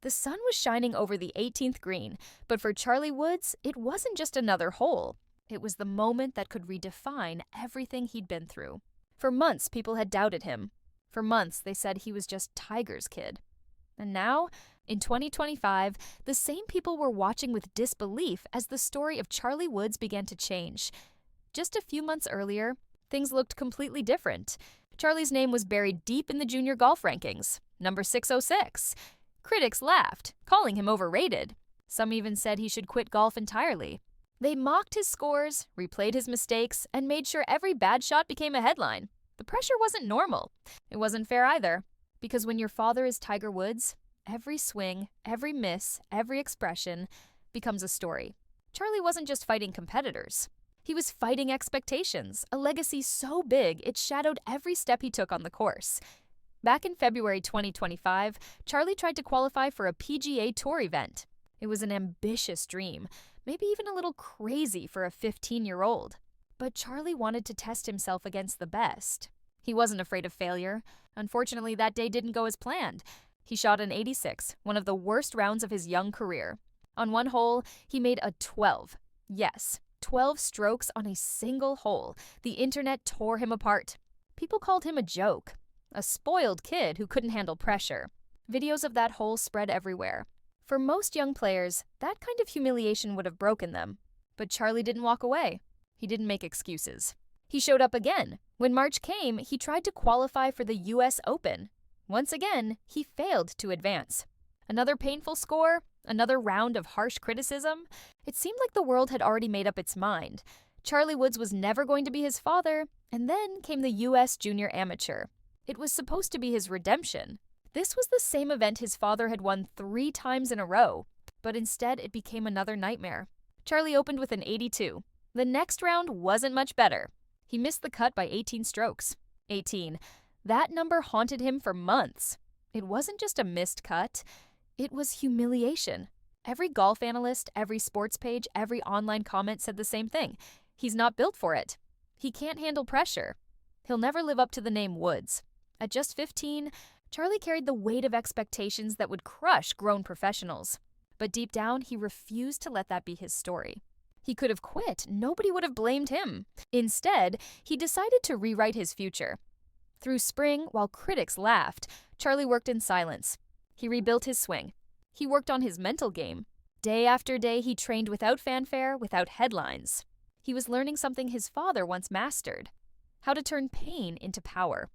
The sun was shining over the 18th green, but for Charlie Woods, it wasn't just another hole. It was the moment that could redefine everything he'd been through. For months, people had doubted him. For months, they said he was just Tiger's kid. And now, in 2025, the same people were watching with disbelief as the story of Charlie Woods began to change. Just a few months earlier, things looked completely different. Charlie's name was buried deep in the junior golf rankings, number 606. Critics laughed, calling him overrated. Some even said he should quit golf entirely. They mocked his scores, replayed his mistakes, and made sure every bad shot became a headline. The pressure wasn't normal. It wasn't fair either, because when your father is Tiger Woods, every swing, every miss, every expression becomes a story. Charlie wasn't just fighting competitors. He was fighting expectations, a legacy so big it shadowed every step he took on the course. Back in February 2025, Charlie tried to qualify for a PGA Tour event. It was an ambitious dream, maybe even a little crazy for a 15-year-old. But Charlie wanted to test himself against the best. He wasn't afraid of failure. Unfortunately, that day didn't go as planned. He shot an 86, one of the worst rounds of his young career. On one hole, he made a 12. Yes, 12 strokes on a single hole. The internet tore him apart. People called him a joke, a spoiled kid who couldn't handle pressure. Videos of that hole spread everywhere. For most young players, that kind of humiliation would have broken them. But Charlie didn't walk away. He didn't make excuses. He showed up again. When March came, he tried to qualify for the US Open. Once again, he failed to advance. Another painful score, another round of harsh criticism. It seemed like the world had already made up its mind. Charlie Woods was never going to be his father, and then came the US Junior Amateur. It was supposed to be his redemption. This was the same event his father had won 3 times in a row, but instead it became another nightmare. Charlie opened with an 82. The next round wasn't much better. He missed the cut by 18 strokes. 18. That number haunted him for months. It wasn't just a missed cut. It was humiliation. Every golf analyst, every sports page, every online comment said the same thing. He's not built for it. He can't handle pressure. He'll never live up to the name Woods. At just 15, Charlie carried the weight of expectations that would crush grown professionals. But deep down, he refused to let that be his story. He could have quit. Nobody would have blamed him. Instead, he decided to rewrite his future. Through spring, while critics laughed, Charlie worked in silence. He rebuilt his swing. He worked on his mental game. Day after day, he trained without fanfare, without headlines. He was learning something his father once mastered: how to turn pain into power.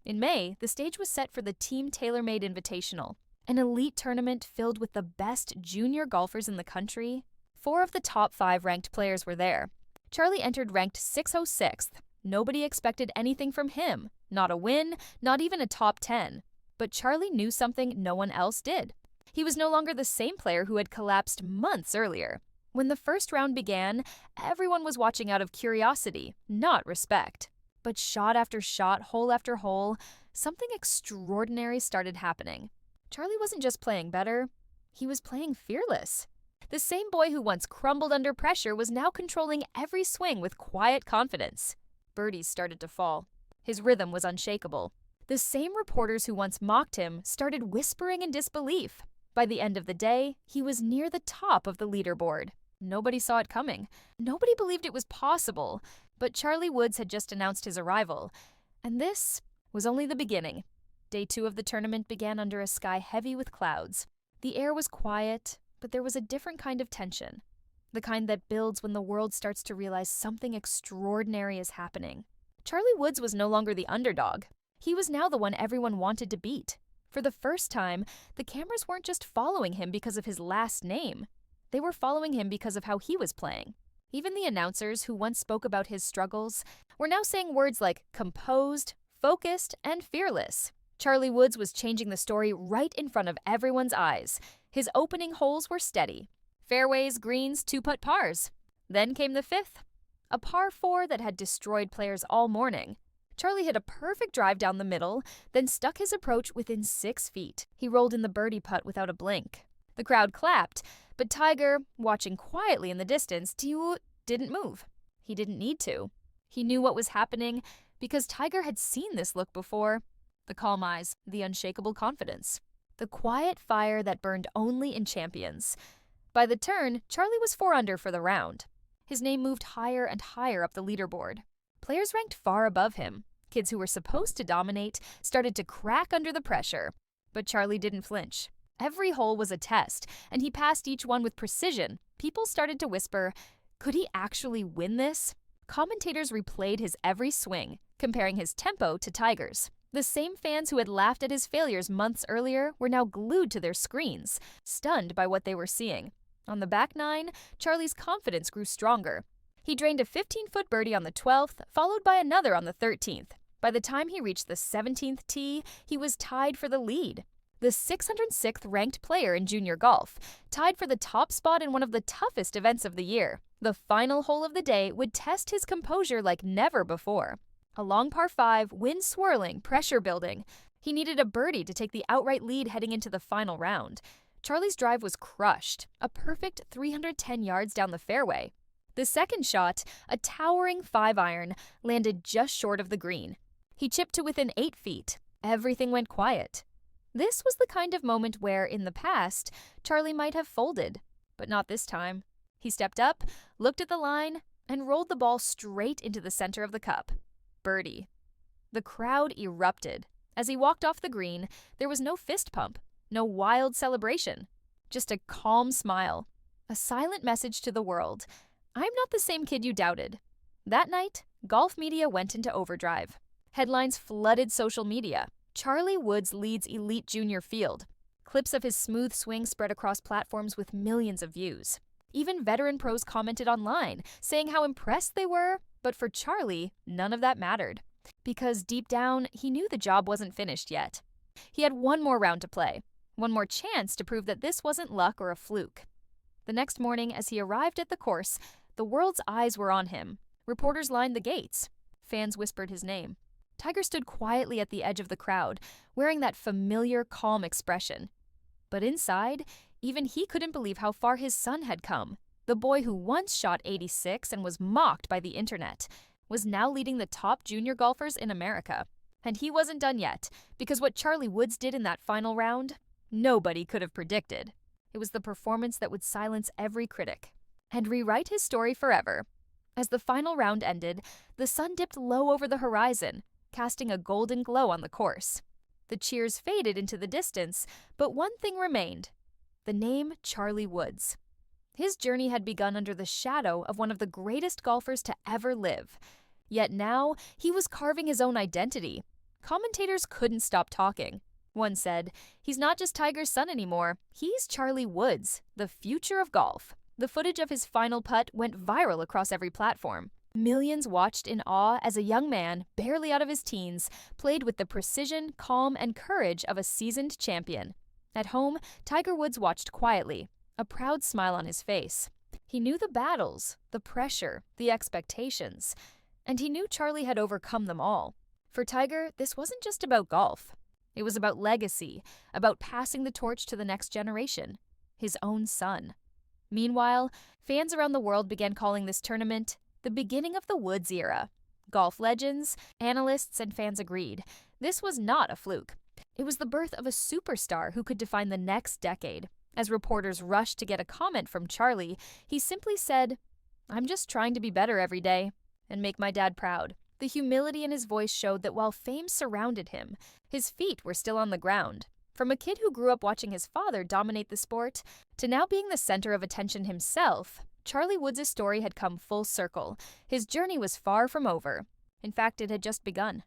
In May, the stage was set for the Team TaylorMade Invitational, an elite tournament filled with the best junior golfers in the country. 4 of the top 5 ranked players were there. Charlie entered ranked 606th. Nobody expected anything from him. Not a win, not even a top 10. But Charlie knew something no one else did. He was no longer the same player who had collapsed months earlier. When the first round began, everyone was watching out of curiosity, not respect. But shot after shot, hole after hole, something extraordinary started happening. Charlie wasn't just playing better, he was playing fearless. The same boy who once crumbled under pressure was now controlling every swing with quiet confidence. Birdies started to fall. His rhythm was unshakable. The same reporters who once mocked him started whispering in disbelief. By the end of the day, he was near the top of the leaderboard. Nobody saw it coming. Nobody believed it was possible. But Charlie Woods had just announced his arrival. And this was only the beginning. Day 2 of the tournament began under a sky heavy with clouds. The air was quiet, but there was a different kind of tension. The kind that builds when the world starts to realize something extraordinary is happening. Charlie Woods was no longer the underdog. He was now the one everyone wanted to beat. For the first time, the cameras weren't just following him because of his last name. They were following him because of how he was playing. Even the announcers who once spoke about his struggles were now saying words like composed, focused, and fearless. Charlie Woods was changing the story right in front of everyone's eyes. His opening holes were steady. Fairways, greens, 2-putt pars. Then came the 5th, a par 4 that had destroyed players all morning. Charlie hit a perfect drive down the middle, then stuck his approach within 6 feet. He rolled in the birdie putt without a blink. The crowd clapped, but Tiger, watching quietly in the distance, didn't move. He didn't need to. He knew what was happening because Tiger had seen this look before. The calm eyes, the unshakable confidence. The quiet fire that burned only in champions. By the turn, Charlie was 4 under for the round. His name moved higher and higher up the leaderboard. Players ranked far above him. Kids who were supposed to dominate started to crack under the pressure. But Charlie didn't flinch. Every hole was a test, and he passed each one with precision. People started to whisper, could he actually win this? Commentators replayed his every swing, comparing his tempo to Tiger's. The same fans who had laughed at his failures months earlier were now glued to their screens, stunned by what they were seeing. On the back nine, Charlie's confidence grew stronger. He drained a 15-foot birdie on the 12th, followed by another on the 13th. By the time he reached the 17th tee, he was tied for the lead. The 606th ranked player in junior golf, tied for the top spot in one of the toughest events of the year. The final hole of the day would test his composure like never before. A long par 5, wind swirling, pressure building. He needed a birdie to take the outright lead heading into the final round. Charlie's drive was crushed, a perfect 310 yards down the fairway. The second shot, a towering 5-iron, landed just short of the green. He chipped to within 8 feet. Everything went quiet. This was the kind of moment where, in the past, Charlie might have folded, but not this time. He stepped up, looked at the line, and rolled the ball straight into the center of the cup. Birdie. The crowd erupted. As he walked off the green, there was no fist pump, no wild celebration, just a calm smile, a silent message to the world. I'm not the same kid you doubted. That night, golf media went into overdrive. Headlines flooded social media. Charlie Woods leads elite junior field. Clips of his smooth swing spread across platforms with millions of views. Even veteran pros commented online, saying how impressed they were, but for Charlie, none of that mattered. Because deep down, he knew the job wasn't finished yet. He had one more round to play, one more chance to prove that this wasn't luck or a fluke. The next morning, as he arrived at the course, the world's eyes were on him. Reporters lined the gates. Fans whispered his name. Tiger stood quietly at the edge of the crowd, wearing that familiar, calm expression. But inside, even he couldn't believe how far his son had come. The boy who once shot 86 and was mocked by the internet was now leading the top junior golfers in America. And he wasn't done yet, because what Charlie Woods did in that final round, nobody could have predicted. It was the performance that would silence every critic and rewrite his story forever. As the final round ended, the sun dipped low over the horizon, casting a golden glow on the course. The cheers faded into the distance, but one thing remained: the name Charlie Woods. His journey had begun under the shadow of one of the greatest golfers to ever live. Yet now, he was carving his own identity. Commentators couldn't stop talking. One said, he's not just Tiger's son anymore, he's Charlie Woods, the future of golf. The footage of his final putt went viral across every platform. Millions watched in awe as a young man, barely out of his teens, played with the precision, calm, and courage of a seasoned champion. At home, Tiger Woods watched quietly, a proud smile on his face. He knew the battles, the pressure, the expectations, and he knew Charlie had overcome them all. For Tiger, this wasn't just about golf. It was about legacy, about passing the torch to the next generation, his own son. Meanwhile, fans around the world began calling this tournament the beginning of the Woods era. Golf legends, analysts, and fans agreed. This was not a fluke. It was the birth of a superstar who could define the next decade. As reporters rushed to get a comment from Charlie, he simply said, "I'm just trying to be better every day and make my dad proud." The humility in his voice showed that while fame surrounded him, his feet were still on the ground. From a kid who grew up watching his father dominate the sport to now being the center of attention himself, Charlie Woods' story had come full circle. His journey was far from over. In fact, it had just begun.